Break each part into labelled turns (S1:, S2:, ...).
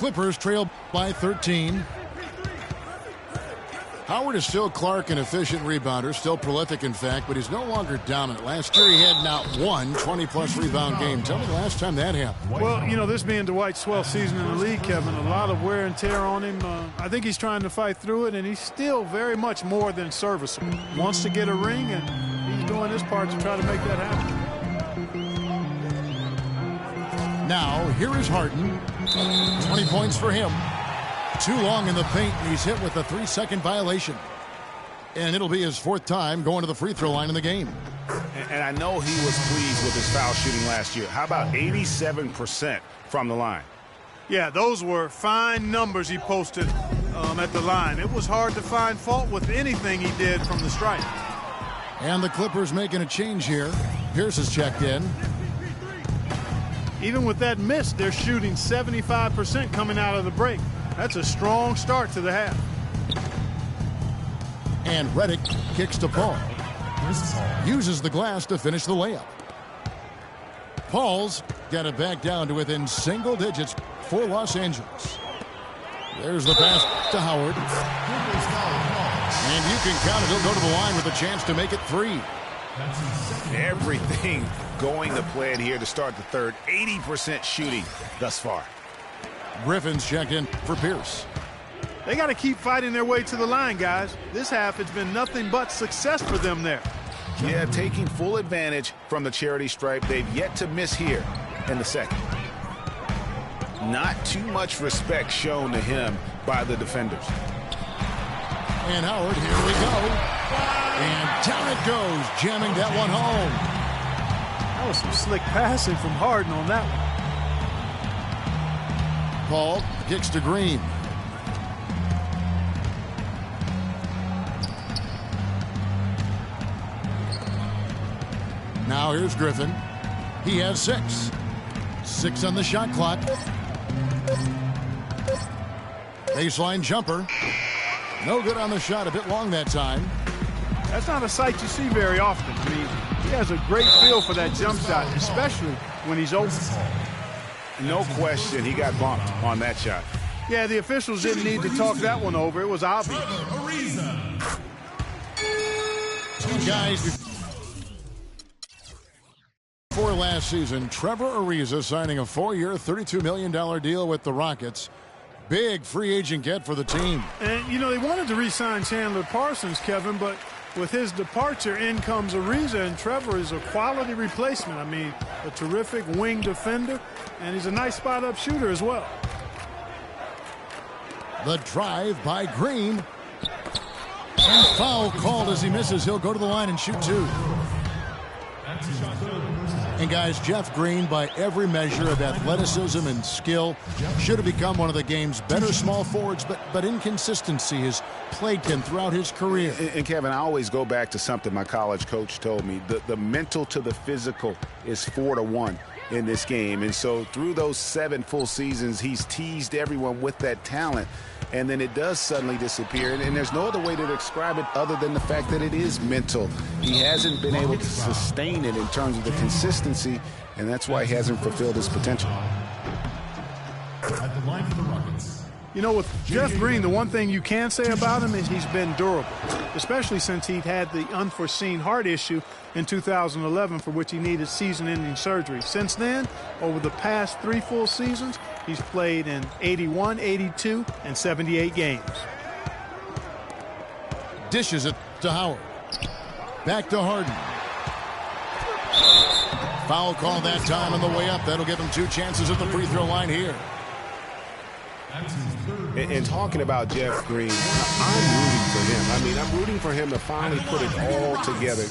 S1: Clippers trail by 13. Howard is still Clark, an efficient rebounder, still prolific in fact, but he's no longer dominant. Last year he had not one 20-plus rebound game. Tell me the last time that happened.
S2: Well, you know, this being Dwight's 12th season in the league, Kevin, a lot of wear and tear on him. I think he's trying to fight through it, and he's still very much more than serviceable. Wants to get a ring, and he's doing his part to try to make that happen.
S1: Now, here is Harden. 20 points for him. Too long in the paint, and he's hit with a 3-second violation. And it'll be his 4th time going to the free throw line in the game.
S3: And I know he was pleased with his foul shooting last year. How about 87% from the line?
S2: Yeah, those were fine numbers he posted at the line. It was hard to find fault with anything he did from the stripe.
S1: And the Clippers making a change here. Pierce is checked in.
S2: Even with that miss, they're shooting 75% coming out of the break. That's a strong start to the half.
S1: And Redick kicks to Paul. Uses the glass to finish the layup. Paul's got it back down to within single digits for Los Angeles. There's the pass to Howard. And you can count it. He'll go to the line with a chance to make it 3.
S3: Everything going to plan here to start the third. 80% shooting thus far.
S1: Griffin's checked in for Pierce.
S2: They got to keep fighting their way to the line, guys. This half, it's been nothing but success for them there.
S3: Yeah, taking full advantage from the charity stripe. They've yet to miss here in the second. Not too much respect shown to him by the defenders.
S1: And Howard, here we go. And down it goes, jamming that one home.
S2: That was some slick passing from Harden on that one.
S1: Paul kicks to Green. Now here's Griffin. He has 6. 6 on the shot clock. Baseline jumper. No good on the shot. A bit long that time.
S2: That's not a sight you see very often. I mean, he has a great feel for that jump shot, especially when he's open.
S3: No question he got bumped on that shot.
S2: Yeah, the officials didn't need to talk that one over. It was obvious.
S1: Two guys before last season. Trevor Ariza signing a 4-year, $32 million deal with the Rockets. Big free agent get for the team.
S2: And, you know, they wanted to re-sign Chandler Parsons, Kevin, but with his departure, in comes Ariza, and Trevor is a quality replacement. I mean, a terrific wing defender, and he's a nice spot-up shooter as well.
S1: The drive by Green. And foul called as he misses. He'll go to the line and shoot 2. And guys, Jeff Green, by every measure of athleticism and skill, should have become one of the game's better small forwards, but inconsistency has plagued him throughout his career.
S3: And Kevin, I always go back to something my college coach told me. The mental to the physical is 4-to-1 in this game. And so through those 7 full seasons, he's teased everyone with that talent. And then it does suddenly disappear. And there's no other way to describe it other than the fact that it is mental. He hasn't been able to sustain it in terms of the consistency, and that's why he hasn't fulfilled his potential.
S4: At the line for the Rockets.
S2: You know, with Jeff Green, the one thing you can say about him is he's been durable, especially since he'd had the unforeseen heart issue in 2011 for which he needed season-ending surgery. Since then, over the past 3 full seasons, he's played in 81, 82, and 78 games.
S1: Dishes it to Howard. Back to Harden. Foul call that time on the way up. That'll give him 2 chances at the free throw line here.
S3: And talking about Jeff Green, I'm rooting for him. I mean, I'm rooting for him to finally put it all together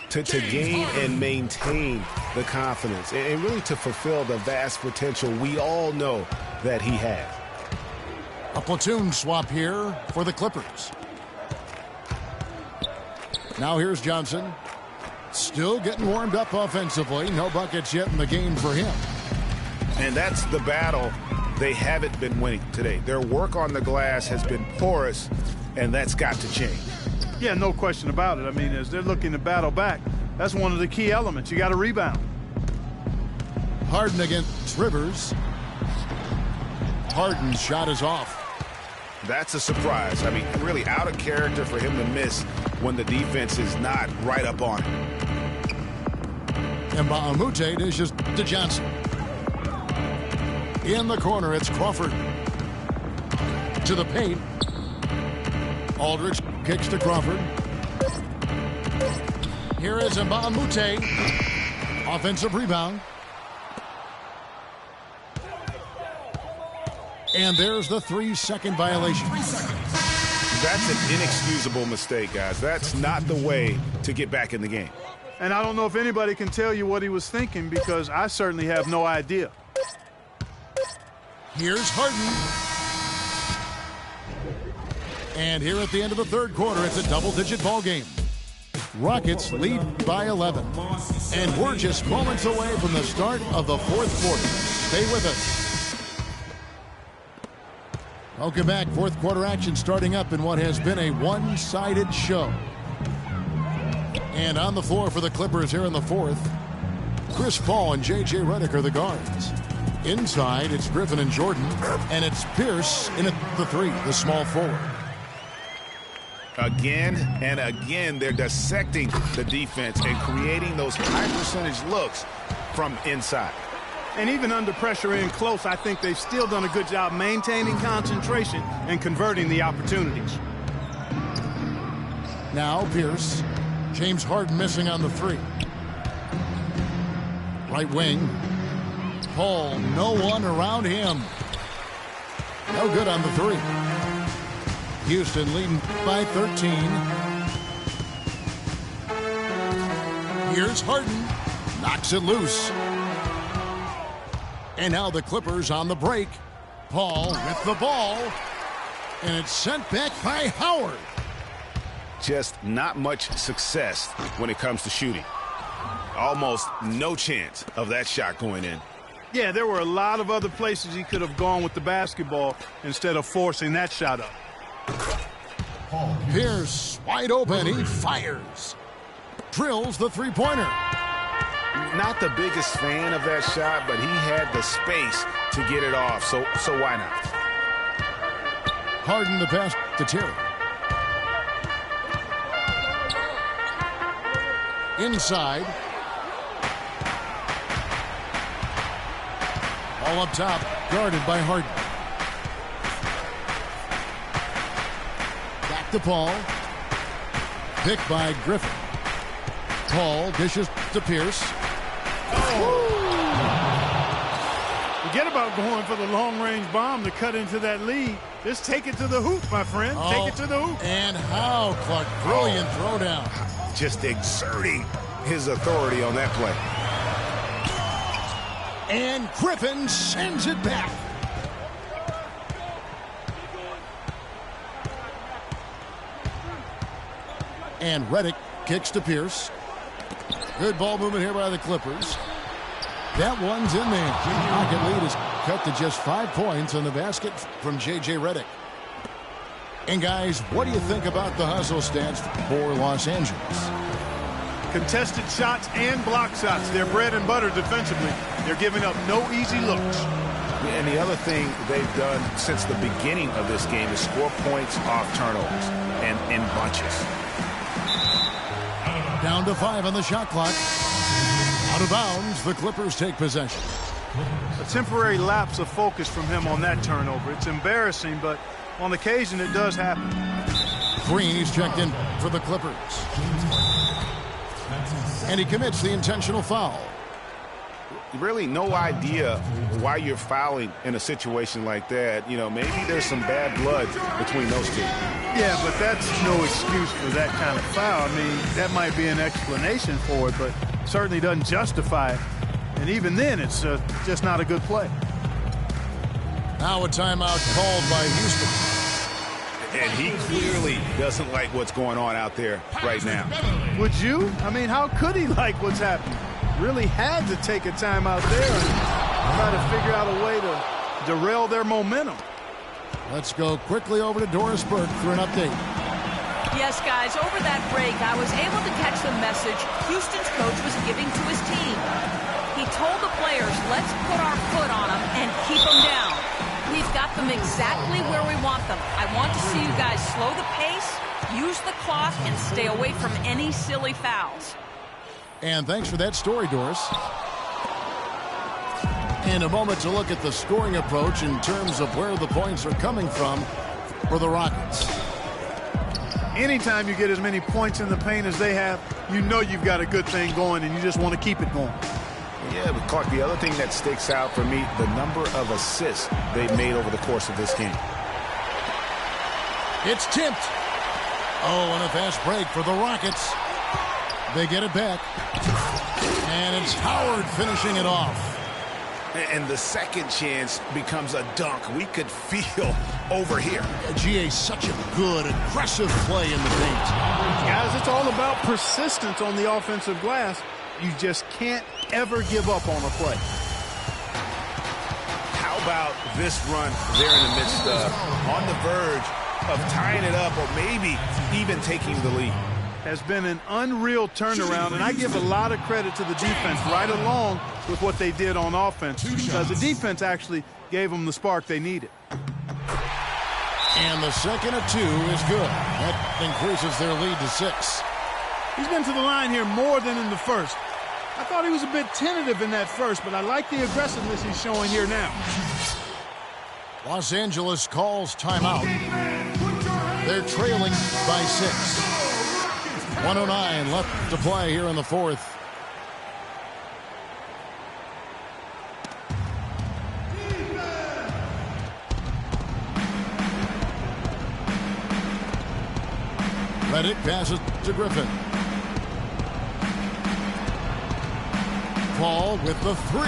S3: to gain and maintain the confidence and really to fulfill the vast potential we all know that he has.
S1: A platoon swap here for the Clippers. Now here's Johnson. Still getting warmed up offensively. No buckets yet in the game for him.
S3: And that's the battle they haven't been winning today. Their work on the glass has been porous, and that's got to change.
S2: Yeah, no question about it. I mean, as they're looking to battle back, that's one of the key elements. You got to rebound.
S1: Harden against Rivers. Harden's shot is off.
S3: That's a surprise. I mean, really out of character for him to miss when the defense is not right up on him.
S1: And Bahamute dishes to Johnson. In the corner, it's Crawford. To the paint. Aldridge kicks to Crawford. Here is Mbamute. Offensive rebound. And there's the 3-second violation.
S3: That's an inexcusable mistake, guys. That's not the way to get back in the game.
S2: And I don't know if anybody can tell you what he was thinking, because I certainly have no idea.
S1: Here's Harden. And here at the end of the third quarter, it's a double-digit ball game. Rockets lead by 11. And we're just moments away from the start of the fourth quarter. Stay with us. Welcome back. Fourth quarter action starting up in what has been a one-sided show. And on the floor for the Clippers here in the fourth, Chris Paul and J.J. Redick are the guards. Inside, it's Griffin and Jordan, and it's Pierce in at the three, the small forward.
S3: Again and again, they're dissecting the defense and creating those high-percentage looks from inside.
S2: And even under pressure in close, I think they've still done a good job maintaining concentration and converting the opportunities.
S1: Now Pierce. James Harden missing on the three. Right wing. Paul, no one around him. No good on the three. Houston leading by 13. Here's Harden. Knocks it loose. And now the Clippers on the break. Paul with the ball. And it's sent back by Howard.
S3: Just not much success when it comes to shooting. Almost no chance of that shot going in.
S2: Yeah, there were a lot of other places he could have gone with the basketball instead of forcing that shot up.
S1: Pierce wide open. He fires. Drills the three-pointer.
S3: Not the biggest fan of that shot, but he had the space to get it off, so why not?
S1: Harden the pass to Terry. Inside. All up top, guarded by Harden. Back to Paul. Picked by Griffin. Paul dishes to Pierce.
S2: Forget about going for the long-range bomb to cut into that lead. Just take it to the hoop, my friend. Take it to the hoop.
S1: And how, Clark. Brilliant throwdown.
S3: Just exerting his authority on that play.
S1: And Griffin sends it back. And Redick kicks to Pierce. Good ball movement here by the Clippers. That one's in there. Rocket lead is cut to just 5 points on the basket from J.J. Redick. And guys, what do you think about the hustle stats for Los Angeles?
S2: Contested shots and block shots. They're bread and butter defensively. They're giving up no easy looks.
S3: And the other thing they've done since the beginning of this game is score points off turnovers and in bunches.
S1: Down to 5 on the shot clock. Out of bounds, the Clippers take possession.
S2: A temporary lapse of focus from him on that turnover. It's embarrassing, but on occasion it does happen.
S1: Green, he's checked in for the Clippers. And he commits the intentional foul.
S3: Really no idea why you're fouling in a situation like that. You know, maybe there's some bad blood between those two.
S2: Yeah, but that's no excuse for that kind of foul. I mean, that might be an explanation for it, but certainly doesn't justify it. And even then, it's just not a good play.
S1: Now a timeout called by Houston.
S3: And he clearly doesn't like what's going on out there right now.
S2: Would you? I mean, how could he like what's happening? Really had to take a timeout there and try to figure out a way to derail their momentum.
S1: Let's go quickly over to Doris Burke for an update.
S4: Yes, guys, over that break, I was able to catch the message Houston's coach was giving to his team. He told the players, let's put our foot on them and keep them down. We've got them exactly where we want them. I want to see you guys slow the pace, use the clock, and stay away from any silly fouls.
S1: And thanks for that story, Doris. In a moment to look at the scoring approach in terms of where the points are coming from for the Rockets.
S2: Anytime you get as many points in the paint as they have, you know you've got a good thing going, and you just want to keep it going.
S3: Yeah, but Clark, the other thing that sticks out for me, the number of assists they've made over the course of this game.
S1: It's tipped. Oh, and a fast break for the Rockets. They get it back. And it's Howard finishing it off.
S3: And the second chance becomes a dunk. We could feel over here.
S1: GA, such a good, aggressive play in the paint.
S2: Guys, it's all about persistence on the offensive glass. You just can't ever give up on a play.
S3: How about this run there in the midst of, on the verge of tying it up or maybe even taking the lead?
S2: Has been an unreal turnaround, and I give a lot of credit to the defense right along with what they did on offense, because the defense actually gave them the spark they needed.
S1: And the second of two is good. That increases their lead to 6.
S2: He's been to the line here more than in the first. I thought he was a bit tentative in that first, but I like the aggressiveness he's showing here now.
S1: Los Angeles calls timeout. They're trailing by 6. 1:09 left to play here in the fourth. Reddick passes to Griffin. Paul with the 3.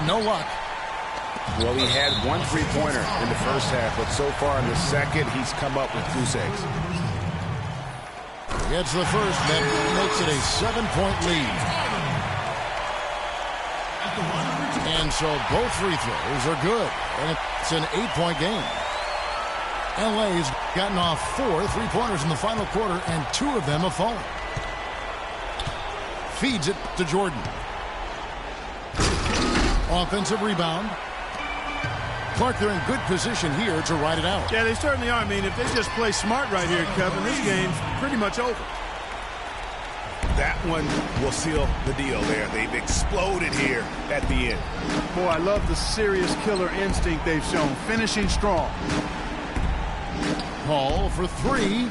S1: No luck.
S3: Well, he had one three-pointer in the first half, but so far in the second, he's come up with 2 saves.
S1: Gets the first, that makes it a 7-point lead. And so both free throws are good, and it's an 8-point game. LA's gotten off 4 three-pointers in the final quarter, and 2 of them have fallen. Feeds it to Jordan. Offensive rebound. Clark, they're in good position here to ride it out.
S2: Yeah, they certainly are. I mean, if they just play smart right here, Kevin, this game's pretty much over.
S3: That one will seal the deal there. They've exploded here at the end.
S2: Boy, I love the serious killer instinct they've shown, finishing strong.
S1: Paul for 3.